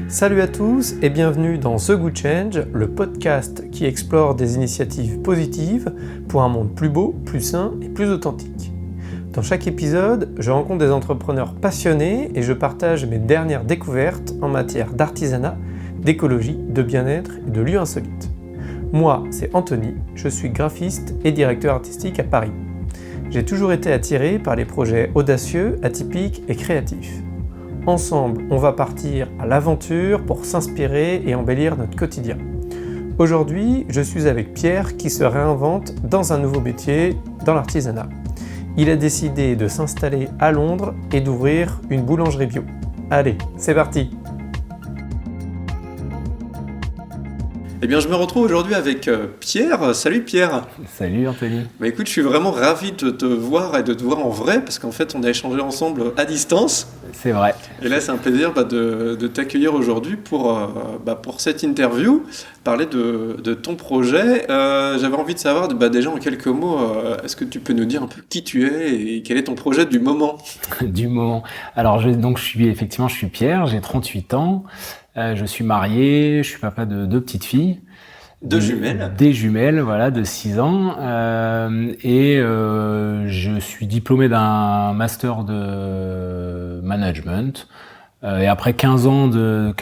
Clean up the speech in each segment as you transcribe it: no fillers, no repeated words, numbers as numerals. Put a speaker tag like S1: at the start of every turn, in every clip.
S1: Salut à tous et bienvenue dans The Good Change, le podcast qui explore des initiatives positives pour un monde plus beau, plus sain et plus authentique. Dans chaque épisode, je rencontre des entrepreneurs passionnés et je partage mes dernières découvertes en matière d'artisanat, d'écologie, de bien-être et de lieux insolites. Moi, c'est Anthony, je suis graphiste et directeur artistique à Paris. J'ai toujours été attiré par les projets audacieux, atypiques et créatifs. Ensemble, on va partir à l'aventure pour s'inspirer et embellir notre quotidien. Aujourd'hui, je suis avec Pierre qui se réinvente dans un nouveau métier, dans l'artisanat. Il a décidé de s'installer à Londres et d'ouvrir une boulangerie bio. Allez, c'est parti! Eh bien, je me retrouve aujourd'hui avec Pierre. Salut Pierre.
S2: Salut Anthony.
S1: Écoute, je suis vraiment ravi de te voir et de te voir en vrai parce qu'en fait, on a échangé ensemble à distance.
S2: C'est vrai.
S1: Et là, c'est un plaisir de t'accueillir aujourd'hui pour cette interview, parler de ton projet. J'avais envie de savoir, déjà en quelques mots, est-ce que tu peux nous dire un peu qui tu es et quel est ton projet du moment?
S2: Du moment. Alors, je suis Pierre, j'ai 38 ans. Je suis marié, je suis papa de 2 petites filles.
S1: Deux jumelles.
S2: Des jumelles, voilà, de 6 ans. Je suis diplômé d'un master de management. Et après 15 ans de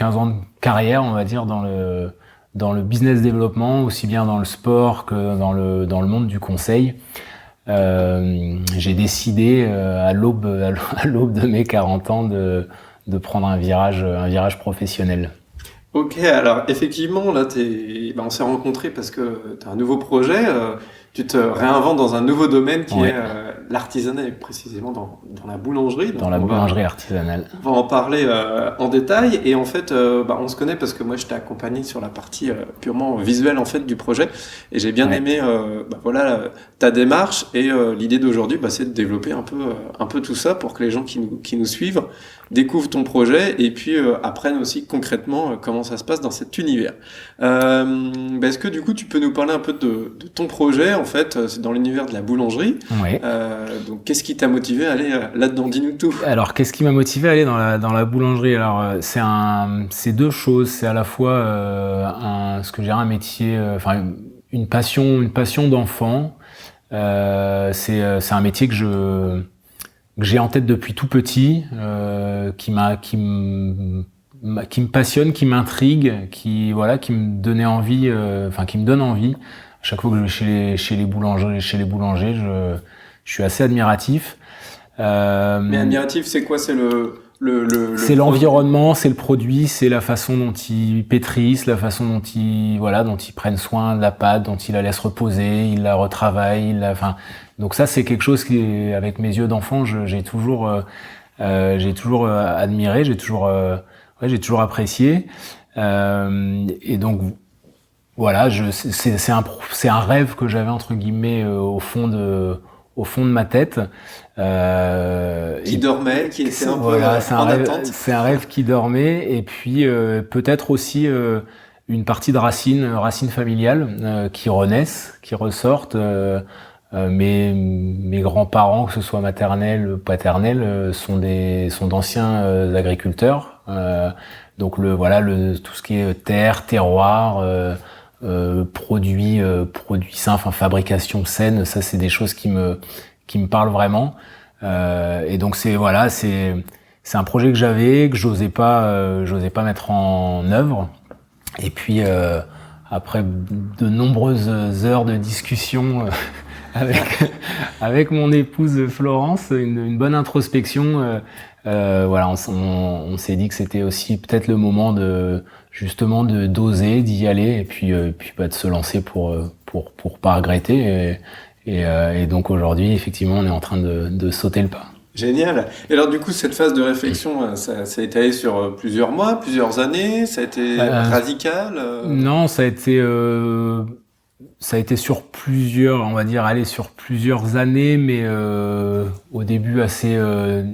S2: carrière, on va dire, dans le business développement, aussi bien dans le sport que dans le monde du conseil, j'ai décidé à l'aube de mes 40 ans de prendre un virage professionnel.
S1: Ok, alors effectivement, là, on s'est rencontrés parce que tu as un nouveau projet, tu te réinventes dans un nouveau domaine qui est l'artisanat, et précisément dans la boulangerie.
S2: Dans la boulangerie artisanale.
S1: On va en parler en détail, et en fait, on se connaît parce que moi, je t'ai accompagné sur la partie purement visuelle en fait du projet, et j'ai bien aimé ta démarche, et l'idée d'aujourd'hui, c'est de développer un peu tout ça pour que les gens qui nous suivent découvrent ton projet et puis apprennent aussi concrètement comment ça se passe dans cet univers. Est-ce que du coup tu peux nous parler un peu de ton projet en fait, c'est dans l'univers de la boulangerie.
S2: Oui.
S1: Donc qu'est-ce qui t'a motivé à aller là-dedans? Dis-nous tout.
S2: Alors qu'est-ce qui m'a motivé à aller dans la boulangerie? Alors c'est 2 choses, c'est à la fois un métier, une passion d'enfant. C'est un métier que j'ai en tête depuis tout petit, qui me passionne, qui m'intrigue, qui me donnait envie, qui me donne envie. À chaque fois que je vais chez les boulangers, je suis assez admiratif.
S1: Mais admiratif, c'est quoi? C'est
S2: c'est l'environnement, c'est le produit, c'est la façon dont ils pétrissent, la façon dont ils prennent soin de la pâte, dont ils la laissent reposer, ils la retravaillent, donc ça c'est quelque chose qui, avec mes yeux d'enfant, j'ai toujours admiré, j'ai toujours apprécié, et donc voilà, c'est un rêve que j'avais entre guillemets au fond de ma tête,
S1: qui dormait, qui était un peu en attente.
S2: C'est un rêve qui dormait, et puis peut-être aussi une partie de racines familiales qui renaissent, qui ressortent. Mes grands-parents, que ce soit maternels ou paternels, sont d'anciens agriculteurs. Donc tout ce qui est terre, terroir, produits sains, fabrication saine, ça c'est des choses qui me parlent vraiment. Et donc c'est un projet que j'avais, que j'osais pas mettre en œuvre. Et puis après de nombreuses heures de discussion avec mon épouse Florence, une bonne introspection, on s'est dit que c'était aussi peut-être le moment d'oser, d'y aller, et puis de se lancer pour pas regretter, et donc aujourd'hui effectivement on est en train de sauter le pas.
S1: Génial. Et alors du coup cette phase de réflexion, ça a été sur plusieurs mois, plusieurs années, ça a été radical?
S2: Non, ça a été sur plusieurs années, mais au début assez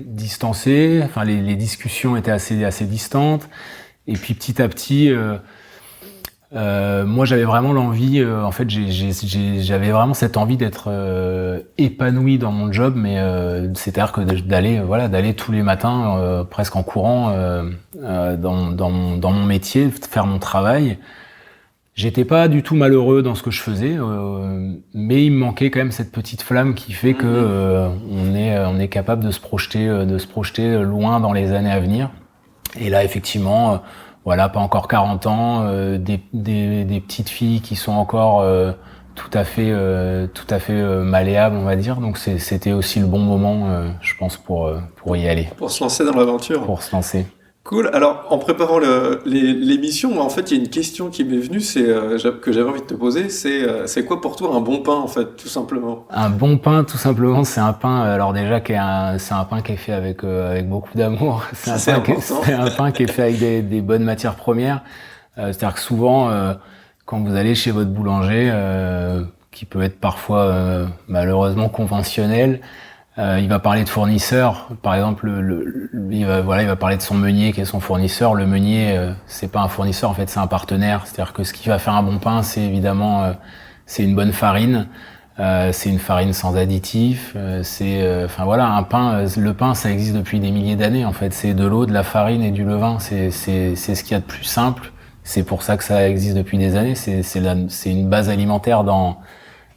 S2: distancé. Les discussions étaient assez distantes. Et puis petit à petit, Moi, j'avais vraiment l'envie, en fait, j'avais vraiment cette envie d'être épanoui dans mon job, mais c'est-à-dire que d'aller tous les matins, presque en courant, dans mon métier, faire mon travail. J'étais pas du tout malheureux dans ce que je faisais, mais il me manquait quand même cette petite flamme qui fait que on est capable de se projeter loin dans les années à venir. Et là, effectivement, voilà, pas encore 40 ans, des petites filles qui sont encore tout à fait malléables, on va dire. Donc c'était aussi le bon moment, je pense, pour y aller.
S1: Pour se lancer dans l'aventure.
S2: Pour se lancer.
S1: Cool. Alors, en préparant l'émission, moi, en fait, il y a une question qui m'est venue, que j'avais envie de te poser, c'est quoi pour toi un bon pain, en fait, tout simplement?
S2: Un bon pain, tout simplement, c'est un pain, alors déjà, c'est un pain qui est fait avec beaucoup d'amour. C'est un pain qui est fait avec des bonnes matières premières. C'est-à-dire que souvent, quand vous allez chez votre boulanger, qui peut être parfois malheureusement conventionnel, il va parler de fournisseur, par exemple, il va parler de son meunier qui est son fournisseur. Le meunier, c'est pas un fournisseur, en fait, c'est un partenaire. C'est-à-dire que ce qui va faire un bon pain, c'est évidemment, c'est une bonne farine. C'est une farine sans additifs. Un pain. Le pain, ça existe depuis des milliers d'années, en fait. C'est de l'eau, de la farine et du levain. C'est ce qu'il y a de plus simple. C'est pour ça que ça existe depuis des années. C'est une base alimentaire dans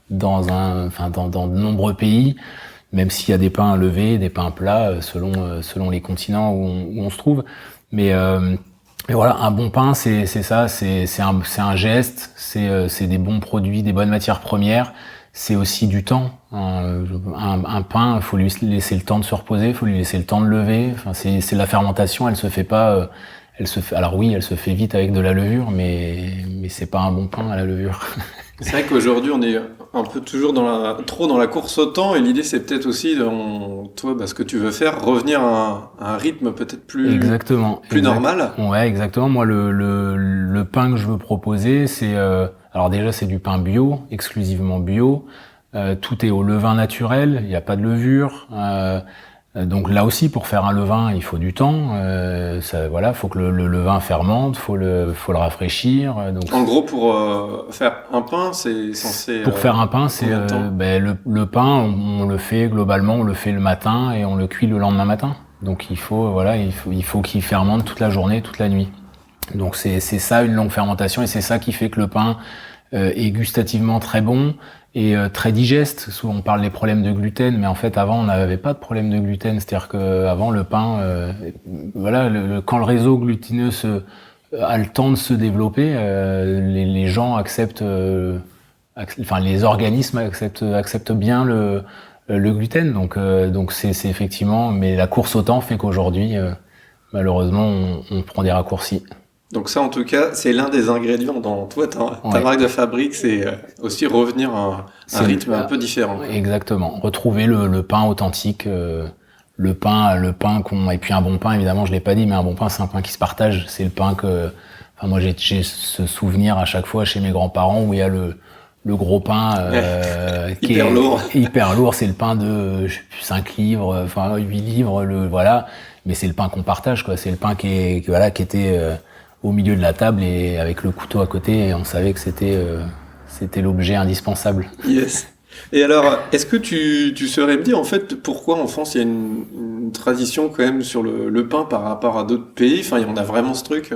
S2: de nombreux pays. Même s'il y a des pains levés, des pains plats, selon les continents où on se trouve. Mais voilà, un bon pain, c'est ça, c'est un geste, c'est des bons produits, des bonnes matières premières. C'est aussi du temps. Un pain, il faut lui laisser le temps de se reposer, il faut lui laisser le temps de lever. Enfin, c'est la fermentation, elle se fait pas. Alors oui, elle se fait vite avec de la levure, mais c'est pas un bon pain à la levure.
S1: C'est vrai qu'aujourd'hui, on est un peu toujours trop dans la course au temps, et l'idée, c'est peut-être aussi, toi, ce que tu veux faire, revenir à un rythme peut-être plus normal.
S2: Ouais, exactement. Moi, le pain que je veux proposer, c'est, alors déjà, c'est du pain bio, exclusivement bio. Tout est au levain naturel, il n'y a pas de levure. Donc là aussi, pour faire un levain, il faut du temps. Faut que le levain fermente, faut le rafraîchir. Donc
S1: en gros, pour faire un pain, c'est censé.
S2: Pour faire un pain, c'est le pain, on le fait globalement, on le fait le matin et on le cuit le lendemain matin. Donc il faut qu'il fermente toute la journée, toute la nuit. Donc c'est ça une longue fermentation, et c'est ça qui fait que le pain est gustativement très bon et très digeste. Souvent on parle des problèmes de gluten, mais en fait avant on n'avait pas de problème de gluten. C'est-à-dire que avant le pain, quand le réseau glutineux a le temps de se développer, les gens acceptent, les organismes acceptent bien le gluten. Donc c'est effectivement, mais la course au temps fait qu'aujourd'hui, malheureusement, on prend des raccourcis.
S1: Donc ça, en tout cas, c'est l'un des ingrédients dans toi, ta marque de fabrique, c'est aussi revenir à un rythme un peu différent.
S2: Exactement. Retrouver le pain authentique, le pain et puis un bon pain, évidemment, je l'ai pas dit, mais un bon pain, c'est un pain qui se partage. C'est le pain moi, j'ai ce souvenir à chaque fois chez mes grands-parents où il y a le gros pain, qui est
S1: lourd.
S2: Hyper lourd. C'est le pain de, 5 livres, 8 livres, voilà. Mais c'est le pain qu'on partage, quoi. C'est le pain qui était, au milieu de la table et avec le couteau à côté, et on savait que c'était l'objet indispensable.
S1: Yes. Et alors, est-ce que tu saurais me dire en fait pourquoi en France il y a une tradition quand même sur le pain par rapport à d'autres pays? Enfin, il y en a vraiment ce truc.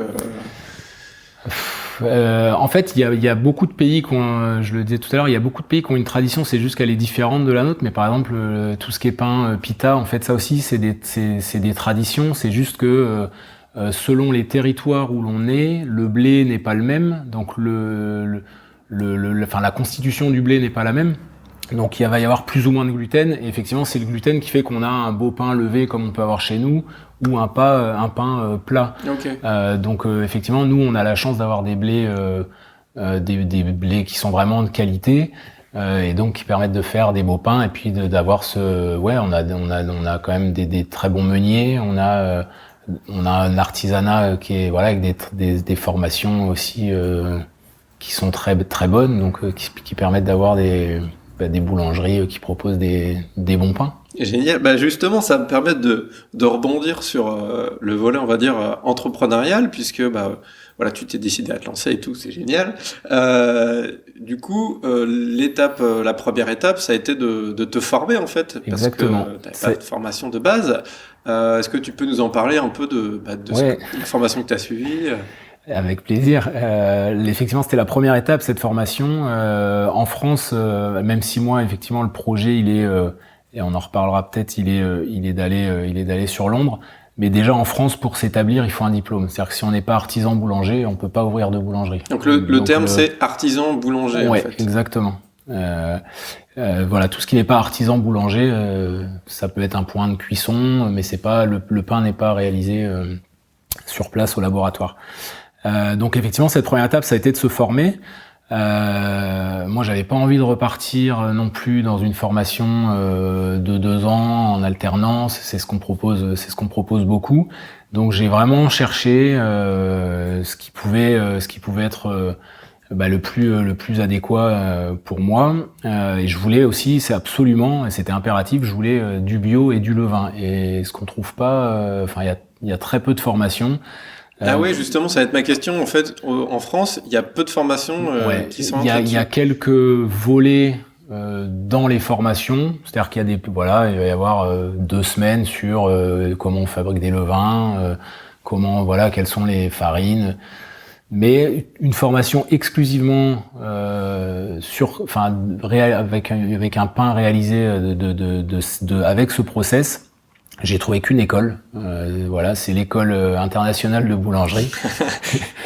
S2: En fait, il y a beaucoup de pays je le disais tout à l'heure, il y a beaucoup de pays qui ont une tradition, c'est juste qu'elle est différente de la nôtre. Mais par exemple, tout ce qui est pain, pita, en fait, ça aussi, c'est des traditions. C'est juste que selon les territoires où l'on est, le blé n'est pas le même, donc la constitution du blé n'est pas la même. Donc il va y avoir plus ou moins de gluten, et effectivement c'est le gluten qui fait qu'on a un beau pain levé comme on peut avoir chez nous, ou un pain plat.
S1: Okay.
S2: Donc effectivement nous on a la chance d'avoir des blés des blés qui sont vraiment de qualité, et donc qui permettent de faire des beaux pains, et puis d'avoir on a quand même des très bons meuniers, on a un artisanat qui est avec des formations aussi qui sont très très bonnes, donc qui permettent d'avoir des boulangeries qui proposent des bons pains.
S1: Génial. Bah justement, ça me permet de rebondir sur le volet, on va dire, entrepreneurial, puisque bah, voilà, tu t'es décidé à te lancer et tout, c'est génial. Du coup, la première étape, ça a été de te former en fait, parce
S2: Exactement.
S1: que tu n'avais pas de formation de base. Est-ce que tu peux nous en parler un peu de
S2: Ouais.
S1: la formation que tu as suivie?
S2: Avec plaisir. Effectivement, c'était la première étape, cette formation. En France, même si moi, effectivement, le projet, il est, et on en reparlera peut-être, il est d'aller sur Londres. Mais déjà, en France, pour s'établir, il faut un diplôme. C'est-à-dire que si on n'est pas artisan boulanger, on peut pas ouvrir de boulangerie.
S1: Donc le terme, c'est artisan boulanger,
S2: ouais,
S1: en fait.
S2: exactement. Voilà, tout ce qui n'est pas artisan boulanger, ça peut être un point de cuisson, mais c'est pas le pain n'est pas réalisé sur place au laboratoire. Donc effectivement, cette première étape, ça a été de se former. Moi, j'avais pas envie de repartir non plus dans une formation de 2 ans en alternance. C'est ce qu'on propose beaucoup. Donc j'ai vraiment cherché ce qui pouvait être le plus adéquat pour moi. Et je voulais aussi, et c'était impératif, je voulais du bio et du levain. Et ce qu'on trouve pas, il y a très peu de formations.
S1: Ah oui, justement, ça va être ma question. En fait, en France, il y a peu de formations qui sont
S2: il y a quelques volets dans les formations, c'est-à-dire qu'il y a il va y avoir 2 semaines sur comment on fabrique des levains, quelles sont les farines. Mais une formation exclusivement avec un pain réalisé avec ce process. J'ai trouvé qu'une école, c'est l'école internationale de boulangerie.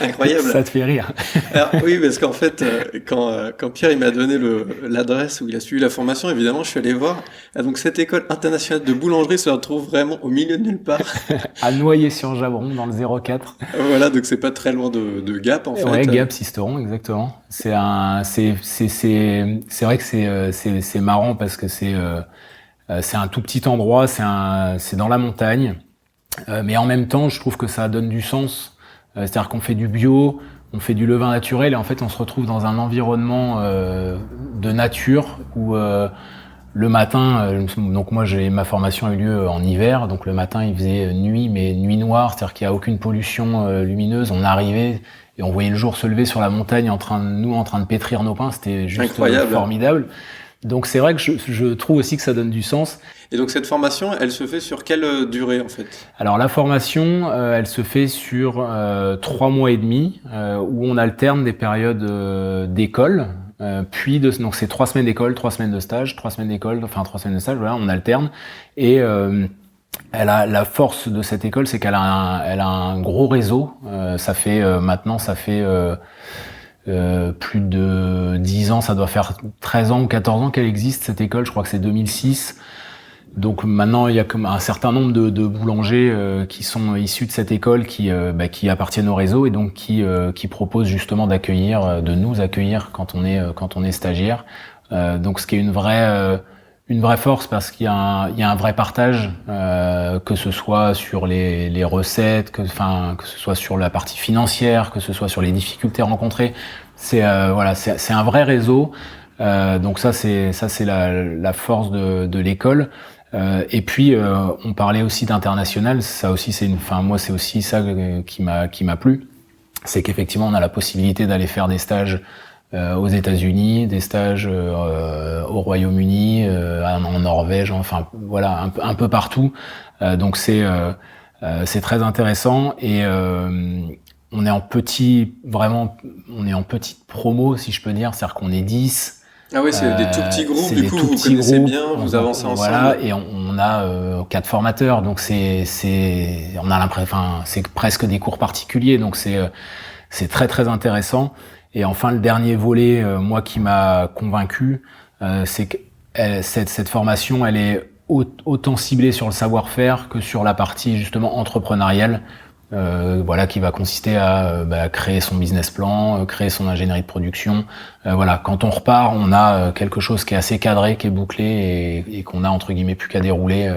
S1: Incroyable.
S2: Ça te fait rire.
S1: Alors, oui, parce qu'en fait, quand Pierre il m'a donné l'adresse où il a suivi la formation, évidemment, je suis allé voir. Ah, donc cette école internationale de boulangerie se retrouve vraiment au milieu de nulle part.
S2: À Noyer-sur-Javron, dans le 04.
S1: Voilà, donc c'est pas très loin de Gap, en fait.
S2: Ouais, Gap, Sisteron, exactement. C'est vrai que c'est marrant parce que c'est un tout petit endroit, c'est dans la montagne, mais en même temps, je trouve que ça donne du sens. C'est-à-dire qu'on fait du bio, on fait du levain naturel, et en fait, on se retrouve dans un environnement de nature où le matin, donc moi, ma formation a eu lieu en hiver, donc le matin, il faisait nuit, mais nuit noire, c'est-à-dire qu'il n'y a aucune pollution lumineuse. On arrivait et on voyait le jour se lever sur la montagne, en train de pétrir nos pains. C'était juste formidable. Donc c'est vrai que je trouve aussi que ça donne du sens.
S1: Et donc cette formation, elle se fait sur quelle durée en fait?
S2: Alors la formation, elle se fait sur 3 mois et demi, où on alterne des périodes d'école, donc c'est 3 semaines d'école, 3 semaines de stage, 3 semaines d'école, 3 semaines de stage, voilà, on alterne. Et la force de cette école, c'est qu'elle a un gros réseau. Ça fait plus de 10 ans, ça doit faire 13 ans ou 14 ans qu'elle existe, cette école, je crois que c'est 2006. Donc maintenant, il y a comme un certain nombre de boulangers qui sont issus de cette école qui appartiennent au réseau et donc qui proposent justement de nous accueillir quand on est stagiaire. Donc ce qui est une vraie force parce qu'il y a un vrai partage, que ce soit sur les recettes, que ce soit sur la partie financière, que ce soit sur les difficultés rencontrées. C'est un vrai réseau. Donc ça c'est la force de l'école. Et puis on parlait aussi d'international. Ça aussi moi c'est aussi ça qui m'a plu. C'est qu'effectivement on a la possibilité d'aller faire des stages aux États-Unis, des stages au Royaume-Uni, en Norvège, un peu partout. Donc c'est très intéressant et on est en petite promo si je peux dire, c'est-à-dire qu'on est 10.
S1: Ah oui, c'est des tout petits groupes, du coup vous connaissez bien, vous avancez ensemble.
S2: Voilà, et on a 4 formateurs, donc on a l'impression, c'est presque des cours particuliers, donc c'est très très intéressant. Et enfin, le dernier volet, moi, qui m'a convaincu, c'est que cette formation, elle est autant ciblée sur le savoir-faire que sur la partie justement entrepreneuriale, qui va consister à créer son business plan, créer son ingénierie de production. Quand on repart, on a quelque chose qui est assez cadré, qui est bouclé et qu'on a entre guillemets plus qu'à dérouler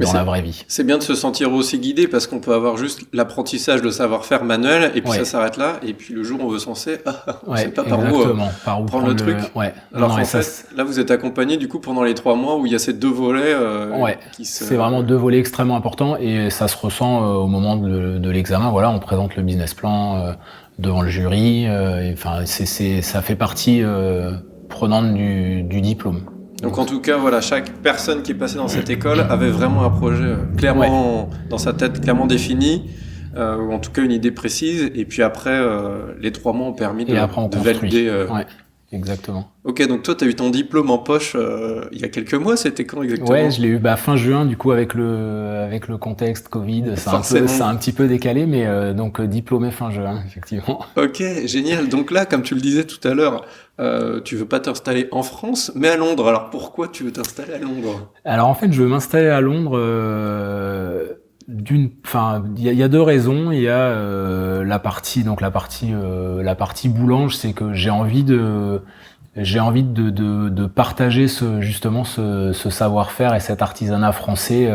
S2: dans la vraie vie.
S1: C'est bien de se sentir aussi guidé parce qu'on peut avoir juste l'apprentissage de savoir-faire manuel et puis
S2: Ouais.
S1: ça s'arrête là. Et puis le jour où on veut s'en sait, on
S2: Ouais,
S1: sait pas par où
S2: exactement. Par où
S1: prendre le truc.
S2: Ouais.
S1: Alors
S2: Non,
S1: qu'en
S2: et ça,
S1: fait, là vous êtes accompagné du coup pendant les 3 mois où il y a ces 2 volets
S2: ouais.
S1: qui se...
S2: C'est vraiment 2 volets extrêmement importants et ça se ressent au moment de l'examen. Voilà, on présente le business plan devant le jury. Enfin, ça fait partie prenante du diplôme.
S1: Donc en tout cas, voilà, chaque personne qui est passée dans cette école avait vraiment un projet clairement dans sa tête, clairement défini, ou en tout cas une idée précise. Et puis après, les 3 mois ont permis de valider.
S2: Ouais, exactement.
S1: Ok, donc toi, tu as eu ton diplôme en poche il y a quelques mois, c'était quand exactement?
S2: Ouais, je l'ai eu fin juin, du coup, avec le contexte Covid. Ça a un petit peu décalé, mais donc diplômé fin juin, effectivement.
S1: Ok, génial. Donc là, comme tu le disais tout à l'heure, tu veux pas t'installer en France, mais à Londres. Alors pourquoi tu veux t'installer à Londres?
S2: Alors en fait, je veux m'installer à Londres. Il y a 2 raisons. Il y a la partie boulange, c'est que j'ai envie de partager ce savoir-faire et cet artisanat français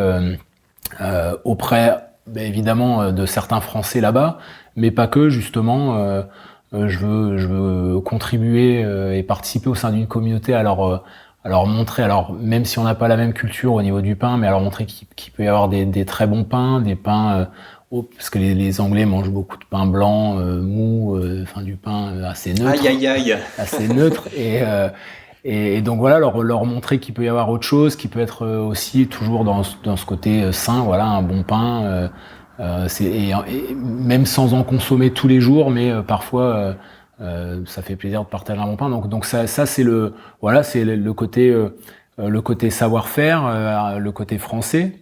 S2: auprès, évidemment, de certains Français là-bas, mais pas que, justement. Je veux contribuer et participer au sein d'une communauté à leur montrer, même si on n'a pas la même culture au niveau du pain, mais à leur montrer qu'il peut y avoir des très bons pains, des pains parce que les Anglais mangent beaucoup de pain blanc, mou, du pain assez neutre.
S1: Aïe aïe aïe.
S2: Assez neutre et donc voilà, leur montrer qu'il peut y avoir autre chose, qui peut être aussi toujours dans ce côté sain, voilà, un bon pain. Et même sans en consommer tous les jours, mais parfois ça fait plaisir de partager un bon pain. Donc ça c'est le côté savoir-faire, le côté français,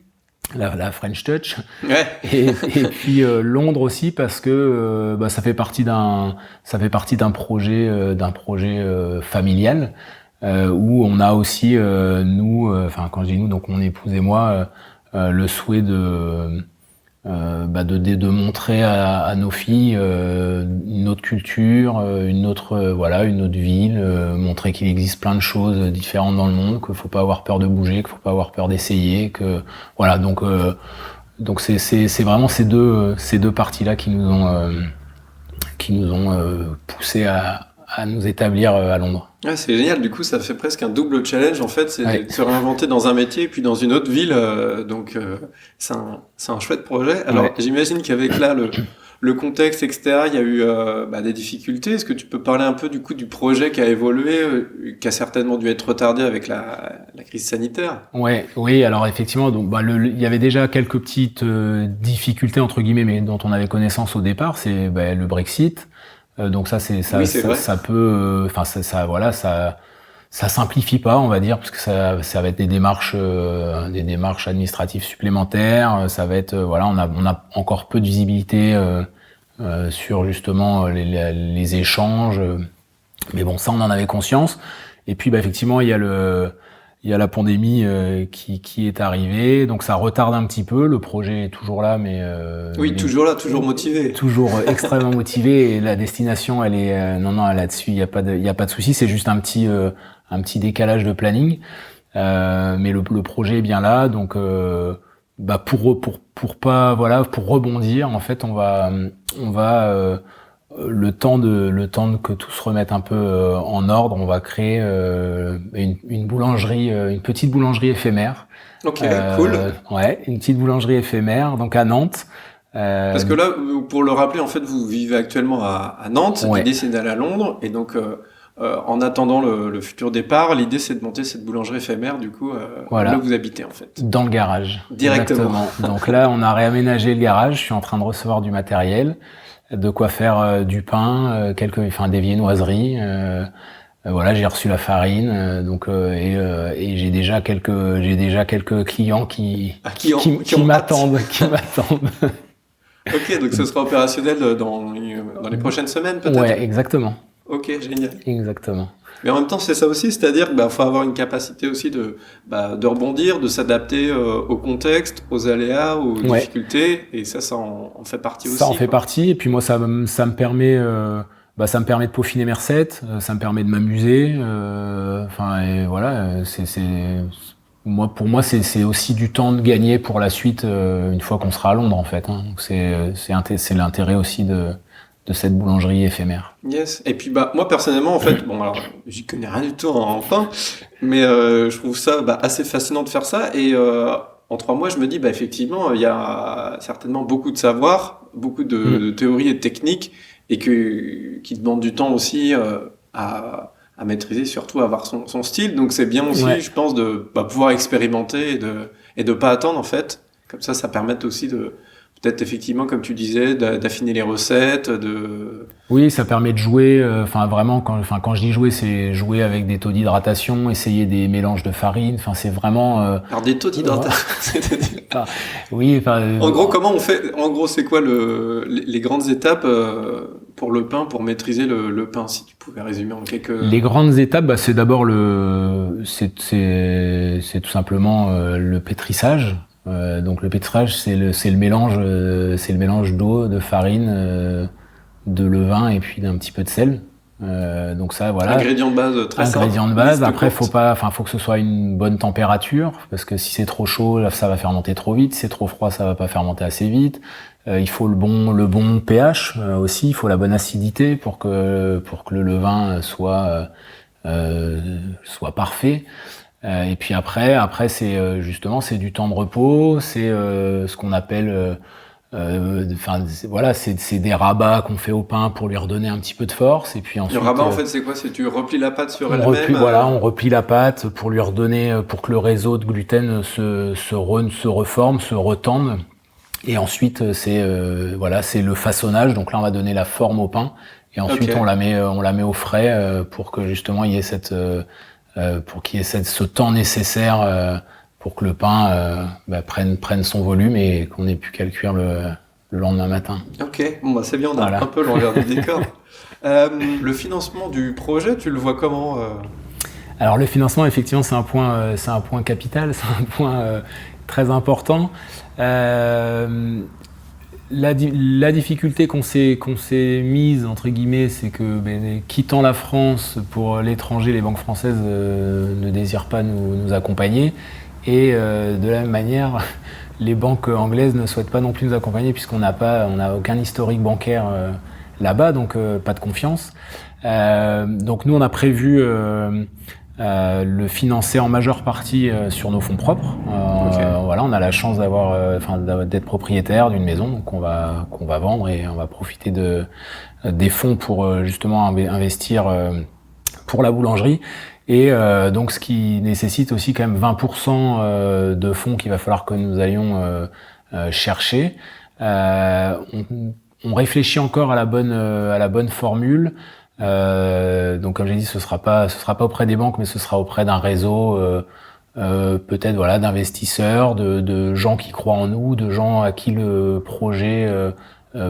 S2: la French touch.
S1: Ouais.
S2: Et puis Londres aussi parce que ça fait partie d'un projet familial où on a aussi nous, quand je dis nous, donc mon épouse et moi, le souhait de montrer à nos filles une autre culture, une autre ville, montrer qu'il existe plein de choses différentes dans le monde, qu'il faut pas avoir peur de bouger, qu'il faut pas avoir peur d'essayer, que voilà, donc c'est vraiment ces deux parties-là qui nous ont poussé à nous établir à Londres.
S1: Ouais, c'est génial, du coup ça fait presque un double challenge en fait, c'est de se réinventer dans un métier puis dans une autre ville, donc c'est un chouette projet. Alors j'imagine qu'avec là le contexte etc, il y a eu des difficultés. Est-ce que tu peux parler un peu du coup du projet qui a évolué, qui a certainement dû être retardé avec la crise sanitaire?
S2: Oui, alors effectivement, donc il y avait déjà quelques petites difficultés entre guillemets, mais dont on avait connaissance au départ, c'est le Brexit. Donc ça simplifie pas, on va dire, parce que ça va être des démarches administratives supplémentaires. Ça va être on a encore peu de visibilité sur justement les échanges. Mais bon, ça on en avait conscience. Et puis effectivement il y a la pandémie qui est arrivée, donc ça retarde un petit peu. Le projet est toujours là, mais
S1: toujours là, toujours motivé,
S2: toujours extrêmement motivé. Et la destination, elle est non là-dessus, il y a pas de souci. C'est juste un petit décalage de planning, mais le projet est bien là. Donc pour rebondir, en fait, on va le temps que tout se remette un peu en ordre, on va créer une boulangerie, une petite boulangerie éphémère.
S1: Ok, cool.
S2: Ouais, une petite boulangerie éphémère, donc à Nantes.
S1: Parce que là, pour le rappeler, en fait, vous vivez actuellement à Nantes.
S2: Ouais.
S1: L'idée, c'est d'aller à Londres, et donc en attendant le futur départ, l'idée, c'est de monter cette boulangerie éphémère, du coup, là où vous habitez, en fait.
S2: Dans le garage.
S1: Directement.
S2: Exactement. Donc là, on a réaménagé le garage. Je suis en train de recevoir du matériel. De quoi faire du pain, des viennoiseries. J'ai reçu la farine, et j'ai déjà quelques clients qui m'attendent.
S1: Ok, donc ce sera opérationnel dans les prochaines semaines, peut-être.
S2: Ouais, exactement.
S1: Ok, génial.
S2: Exactement.
S1: Mais en même temps, c'est ça aussi, c'est-à-dire qu'il faut avoir une capacité aussi de rebondir, de s'adapter au contexte, aux aléas, aux difficultés, et ça en fait partie aussi.
S2: Ça en fait partie, et puis moi, ça me permet de peaufiner mes recettes, ça me permet de m'amuser, moi, pour moi, c'est aussi du temps de gagner pour la suite une fois qu'on sera à Londres en fait. Hein. Donc c'est l'intérêt aussi de cette boulangerie éphémère.
S1: Yes. Et puis moi personnellement en fait, bon alors j'y connais rien du tout en pain, mais je trouve ça assez fascinant de faire ça et en 3 mois je me dis effectivement il y a certainement beaucoup de savoir, beaucoup de théories et de techniques et qui demandent du temps aussi à maîtriser, surtout à avoir son style. Donc c'est bien aussi, je pense, de pouvoir expérimenter et de pas attendre en fait. Comme ça permet aussi de peut-être effectivement, comme tu disais, d'affiner les recettes,
S2: Oui, ça permet de jouer. Vraiment, quand je dis jouer, c'est jouer avec des taux d'hydratation, essayer des mélanges de farine. Enfin, c'est vraiment.
S1: Alors des taux d'hydratation, c'est-à-dire.
S2: Oui.
S1: En gros, comment on fait ? En gros, c'est quoi les grandes étapes pour le pain, pour maîtriser le pain, si tu pouvais résumer en quelques.
S2: Les grandes étapes, c'est d'abord c'est tout simplement le pétrissage. Donc le pétrissage, c'est le mélange d'eau, de farine, de levain et puis d'un petit peu de sel. Donc ça, voilà.
S1: Ingrédient de base très simple.
S2: Ingrédient de base. Après, faut que ce soit une bonne température, parce que si c'est trop chaud, ça va fermenter trop vite. Si c'est trop froid, ça va pas fermenter assez vite. Il faut le bon pH aussi. Il faut la bonne acidité pour que le levain soit parfait. Et puis après c'est justement c'est du temps de repos, c'est ce qu'on appelle c'est des rabats qu'on fait au pain pour lui redonner un petit peu de force. Et puis ensuite
S1: le rabat en fait c'est quoi ? C'est tu replies la pâte sur elle-même.
S2: On replie la pâte pour lui redonner, pour que le réseau de gluten se reforme, se retende. Et ensuite c'est le façonnage. Donc là on va donner la forme au pain et ensuite on la met au frais pour que justement il y ait ce temps nécessaire pour que le pain prenne son volume et qu'on ait plus qu'à le cuire le lendemain matin.
S1: Ok, bon c'est bien, on a un peu l'envers du décor. Le financement du projet, tu le vois comment
S2: Alors le financement, effectivement, c'est un point capital, c'est un point très important. La difficulté qu'on s'est mise, entre guillemets, c'est que quittant la France pour l'étranger, les banques françaises ne désirent pas nous accompagner. Et de la même manière, les banques anglaises ne souhaitent pas non plus nous accompagner puisqu'on n'a aucun historique bancaire là-bas, donc pas de confiance. Donc nous, on a prévu le financer en majeure partie sur nos fonds propres. On a la chance d'être propriétaire d'une maison, donc qu'on va vendre et on va profiter des fonds pour justement investir pour la boulangerie. Et donc ce qui nécessite aussi quand même 20% de fonds qu'il va falloir que nous allions chercher. On réfléchit encore à la bonne formule. Donc comme j'ai dit, ce sera pas auprès des banques, mais ce sera auprès d'un réseau peut-être d'investisseurs, de gens qui croient en nous, de gens à qui le projet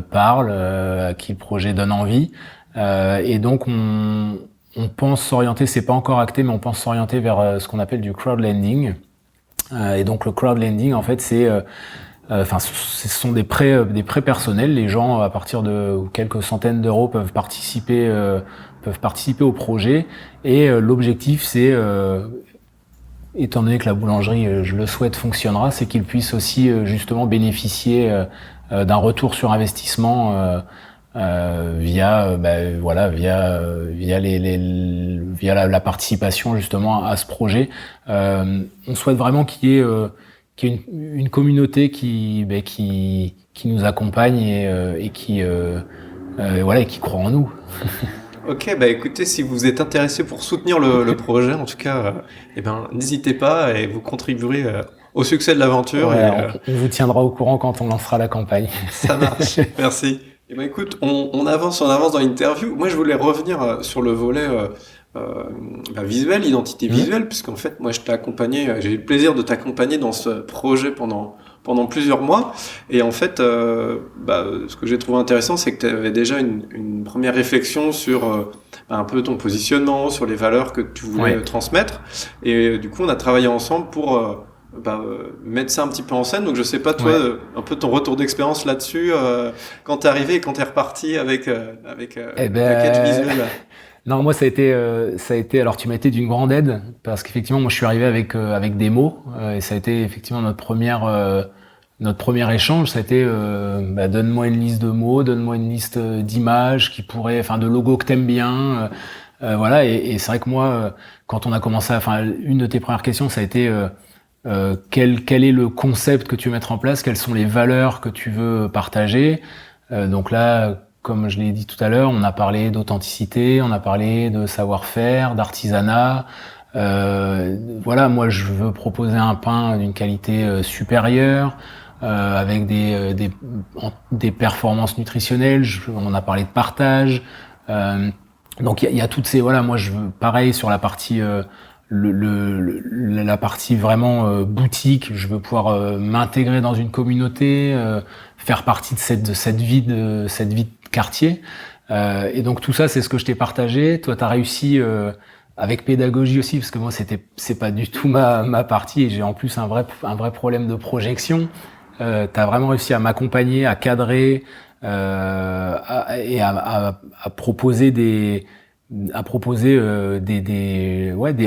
S2: parle, à qui le projet donne envie. Et donc on pense s'orienter, c'est pas encore acté, mais on pense s'orienter vers ce qu'on appelle du crowdlending. Et donc le crowdlending, en fait, ce sont des prêts personnels. Les gens, à partir de quelques centaines d'euros, peuvent participer au projet. Et l'objectif, c'est, étant donné que la boulangerie, je le souhaite, fonctionnera, c'est qu'ils puissent aussi justement bénéficier d'un retour sur investissement via la participation justement à ce projet. On souhaite vraiment qu'il y ait une communauté qui nous accompagne et qui croit en nous.
S1: Ok, écoutez, si vous êtes intéressé pour soutenir le projet, en tout cas, n'hésitez pas et vous contribuerez au succès de l'aventure.
S2: On vous tiendra au courant quand on lancera la campagne.
S1: Ça marche, merci. Écoute, on avance dans l'interview. Moi, je voulais revenir sur le volet visuel, identité visuelle, puisqu'en fait, moi, j'ai eu le plaisir de t'accompagner dans ce projet pendant plusieurs mois. Et en fait, ce que j'ai trouvé intéressant, c'est que tu avais déjà une première réflexion sur un peu ton positionnement, sur les valeurs que tu voulais transmettre. Et du coup, on a travaillé ensemble pour mettre ça un petit peu en scène. Donc je sais pas toi un peu ton retour d'expérience là-dessus quand t'es arrivé et quand t'es reparti avec ta quête visuelle.
S2: Non, moi ça a été. Alors tu m'as été d'une grande aide parce qu'effectivement moi je suis arrivé avec des mots et ça a été effectivement notre premier échange. Ça a été donne-moi une liste de mots, donne-moi une liste d'images qui pourraient, enfin de logos que t'aimes bien. Voilà et c'est vrai que moi quand on a commencé, une de tes premières questions ça a été quel est le concept que tu veux mettre en place, quelles sont les valeurs que tu veux partager. Donc là, comme je l'ai dit tout à l'heure, on a parlé d'authenticité, on a parlé de savoir-faire, d'artisanat. Voilà, moi je veux proposer un pain d'une qualité supérieure, avec des performances nutritionnelles. On a parlé de partage. Donc il y a toutes ces, voilà, moi je veux pareil sur la partie la partie vraiment boutique. Je veux pouvoir m'intégrer dans une communauté, faire partie de cette vie de quartier. Et donc tout ça, c'est ce que je t'ai partagé. Toi, t'as réussi avec pédagogie aussi, parce que moi, c'est pas du tout ma partie, et j'ai en plus un vrai problème de projection. T'as vraiment réussi à m'accompagner, à cadrer, et à proposer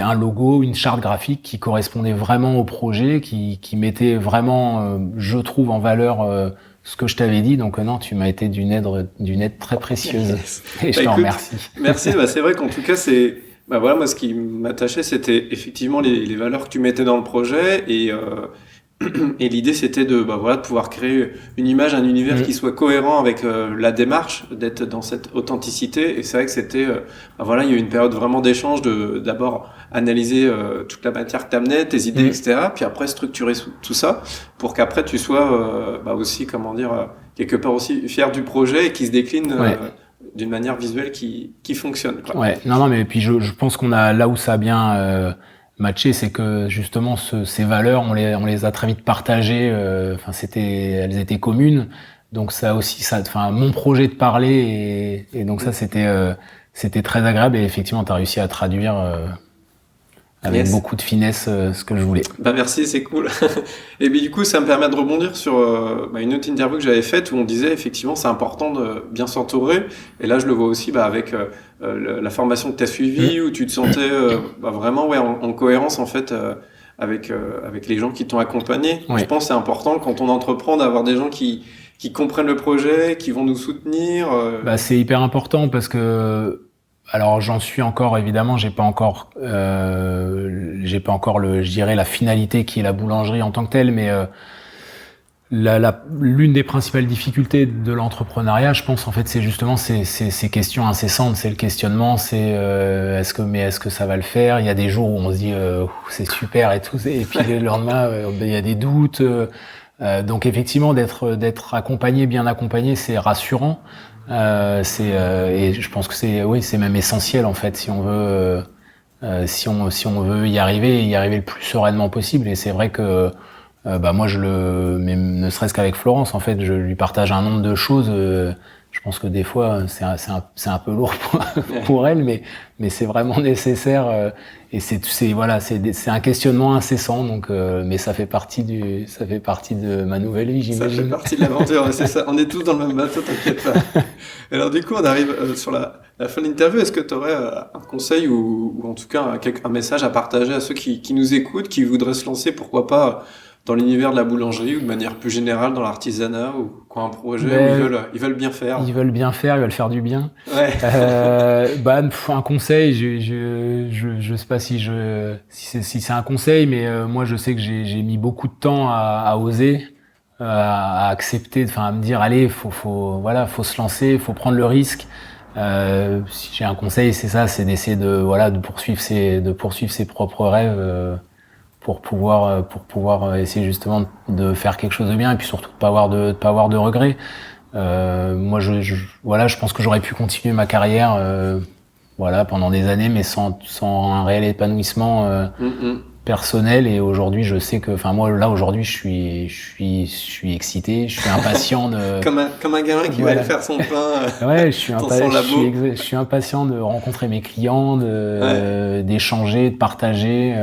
S2: un logo, une charte graphique qui correspondait vraiment au projet, qui mettait vraiment, je trouve, en valeur ce que je t'avais dit. Donc non, tu m'as été d'une aide très précieuse. Yes. Et je t'en remercie.
S1: Merci. C'est vrai qu'en tout cas, voilà, moi ce qui m'attachait, c'était effectivement les valeurs que tu mettais dans le projet et l'idée c'était de pouvoir créer une image, un univers qui soit cohérent avec la démarche, d'être dans cette authenticité. Et c'est vrai que c'était il y a eu une période vraiment d'échange, d'abord analyser toute la matière que t'amenais, tes idées, etc. Puis après structurer tout ça pour qu'après tu sois aussi, quelque part aussi fier du projet et qui se décline d'une manière visuelle qui fonctionne, quoi.
S2: Ouais, non, mais puis je pense qu'on a là où ça a bien matché, c'est que justement ces valeurs, on les a très vite partagées. Elles étaient communes. Donc ça aussi, mon projet de parler et donc ça c'était très agréable et effectivement t'as réussi à traduire avec beaucoup de finesse ce que je voulais.
S1: Merci, c'est cool. Et puis du coup, ça me permet de rebondir sur une autre interview que j'avais faite où on disait effectivement c'est important de bien s'entourer. Et là, je le vois aussi avec la formation que tu as suivie où tu te sentais vraiment en cohérence en fait avec les gens qui t'ont accompagné. Oui. Je pense que c'est important quand on entreprend d'avoir des gens qui comprennent le projet, qui vont nous soutenir.
S2: C'est hyper important parce que alors j'en suis encore, évidemment, j'ai pas encore la finalité qui est la boulangerie en tant que telle, mais l'une des principales difficultés de l'entrepreneuriat, je pense en fait, c'est justement ces questions incessantes, c'est le questionnement, c'est est-ce que ça va le faire. Il y a des jours où on se dit c'est super et tout, et puis le lendemain il y a des doutes. Donc effectivement d'être accompagné, bien accompagné, c'est rassurant. Et je pense que c'est même essentiel en fait si on veut y arriver le plus sereinement possible. Et c'est vrai que moi mais ne serait-ce qu'avec Florence en fait, je lui partage un nombre de choses. Je pense que des fois c'est un peu lourd pour elle, mais c'est vraiment nécessaire. Et c'est un questionnement incessant. Donc, mais ça fait partie de ma nouvelle vie, j'imagine.
S1: Ça fait partie de l'aventure, c'est ça. On est tous dans le même bateau, t'inquiète pas. Alors du coup, on arrive sur la fin de l'interview. Est-ce que tu aurais un conseil ou en tout cas un message à partager à ceux qui nous écoutent, qui voudraient se lancer, pourquoi pas dans l'univers de la boulangerie ou de manière plus générale dans l'artisanat ou quoi, un projet où ils veulent bien faire.
S2: Ils veulent bien faire, ils veulent faire du bien.
S1: Ouais.
S2: Un conseil, je sais pas si c'est un conseil, mais moi je sais que j'ai mis beaucoup de temps à oser, à accepter, à me dire allez, faut se lancer, faut prendre le risque. Si j'ai un conseil, c'est ça, c'est d'essayer de poursuivre ses propres rêves. Pour pouvoir essayer justement de faire quelque chose de bien et puis surtout de pas avoir de regrets. Moi je pense que j'aurais pu continuer ma carrière pendant des années mais sans un réel épanouissement personnel. Et aujourd'hui je sais que moi là aujourd'hui je suis excité, je suis impatient de
S1: comme un gamin qui va aller faire son pain
S2: ouais, je suis impatient de rencontrer mes clients, d'échanger, de partager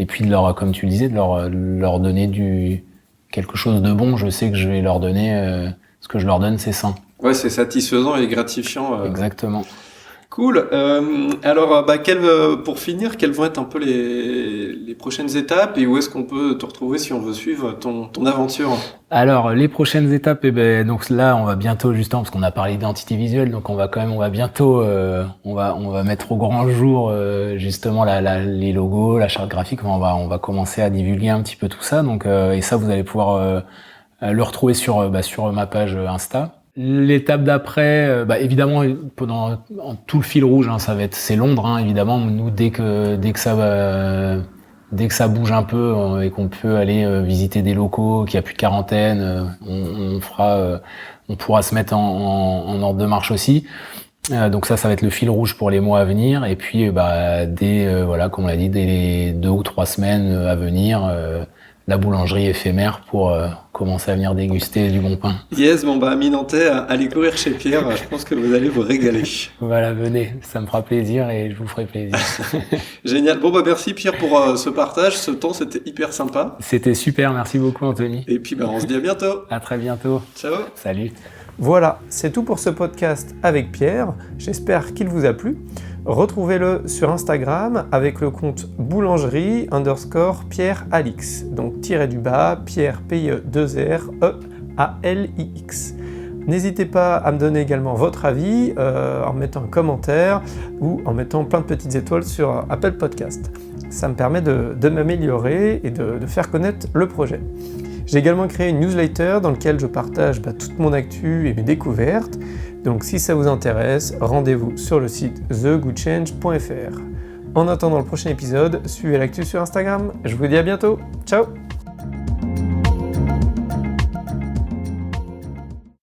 S2: et puis comme tu le disais, de leur donner quelque chose de bon. Je sais que je vais leur donner ce que je leur donne, c'est sain.
S1: Ouais, c'est satisfaisant et gratifiant.
S2: Exactement.
S1: Cool. Pour finir, quelles vont être un peu les prochaines étapes et où est-ce qu'on peut te retrouver si on veut suivre ton aventure?
S2: Alors, les prochaines étapes, donc là, on va bientôt, justement, parce qu'on a parlé d'identité visuelle, donc on va bientôt, on va mettre au grand jour, justement, les logos, la charte graphique. On va commencer à divulguer un petit peu tout ça. Donc, et ça, vous allez pouvoir le retrouver sur ma page Insta. L'étape d'après, évidemment, en tout le fil rouge, c'est Londres, hein, évidemment. Nous, dès que ça bouge un peu et qu'on peut aller visiter des locaux, qu'il n'y a plus de quarantaine, on pourra se mettre en ordre de marche aussi. Donc ça va être le fil rouge pour les mois à venir. Et puis, comme on l'a dit, dès les 2 ou 3 semaines à venir, la boulangerie éphémère pour commencer à venir déguster du bon pain.
S1: Yes, amis nantais, allez courir chez Pierre, je pense que vous allez vous régaler.
S2: Voilà, venez, ça me fera plaisir et je vous ferai plaisir.
S1: Génial, merci Pierre pour ce partage, ce temps c'était hyper sympa.
S2: C'était super, merci beaucoup Anthony.
S1: Et puis on se dit à bientôt.
S2: À très bientôt.
S1: Ciao.
S2: Salut.
S1: Voilà, c'est tout pour ce podcast avec Pierre, j'espère qu'il vous a plu. Retrouvez-le sur Instagram avec le compte boulangerie_Pierre Alix. Donc Pierre P2R E-A-L-I-X. N'hésitez pas à me donner également votre avis en mettant un commentaire ou en mettant plein de petites étoiles sur Apple Podcast. Ça me permet de m'améliorer et de faire connaître le projet. J'ai également créé une newsletter dans laquelle je partage toute mon actu et mes découvertes. Donc si ça vous intéresse, rendez-vous sur le site thegoodchange.fr. En attendant le prochain épisode, suivez l'actu sur Instagram. Je vous dis à bientôt. Ciao!